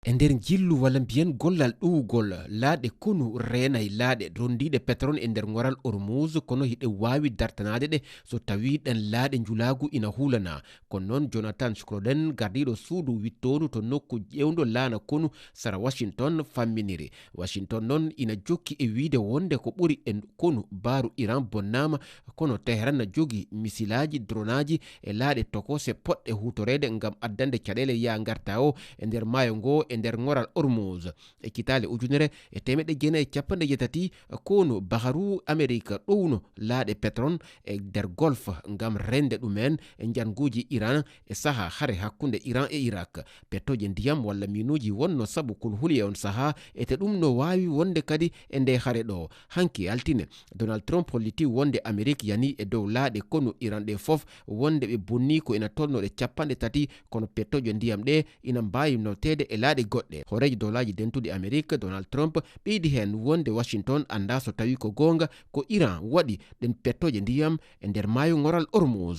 E nder jillu walla mbiyen gollal ɗuwugol laaɗe konu reenay laaɗe rondiɗe pétrole e nder ŋoral Hormuz kono hiɗe wawi dartanade ɗe so tawi ɗen laaɗe njulagu ina hulana. Kono noon Jonathan Schroden gardiɗo suudu wittonu to nokku ƴewdo laana konu sara Washington famminiri. Washington noon ina jokki e wiide wonde ko ɓuri e konu baaru Iraan bonnama kono Teheran jogi misilaji dronaji e laaɗe tokose poɗɗe hutorede ngam addande caɗele ya garta o e nder maayo ngo e nder ŋoral Hormuz. E kitale ujunere e temeɗɗe jeenayi e capanɗe jeetati kono baharu Amerik ɗowno laaɗe pétrole e nder golf ngam rende ɗumen e janguji Iraan e saha hare hakkunde Iraan e Irak. Pettoje ndiyam walla minuji wonno sabu kul huli on saha ete ɗum no wawi wonde kadi e nde hare ɗo. Hanki altine Donald Trump holliti wonde Amerik yani e dow laaɗe konu Iraan ɗe fof wonde ɓe bonni ko ina tolno ɗe capanɗe tati kono pettoje ndiyam ɗe ina mbawi notede e laaɗe goɗɗe. Horeji dolaji dentuɗi Amerik Donald Trump ɓeydi hen wonde Washington anda so tawi ko gonga ko Iran waɗi ɗen pettoje ndiyam e nder maayo ŋoral Hormuz.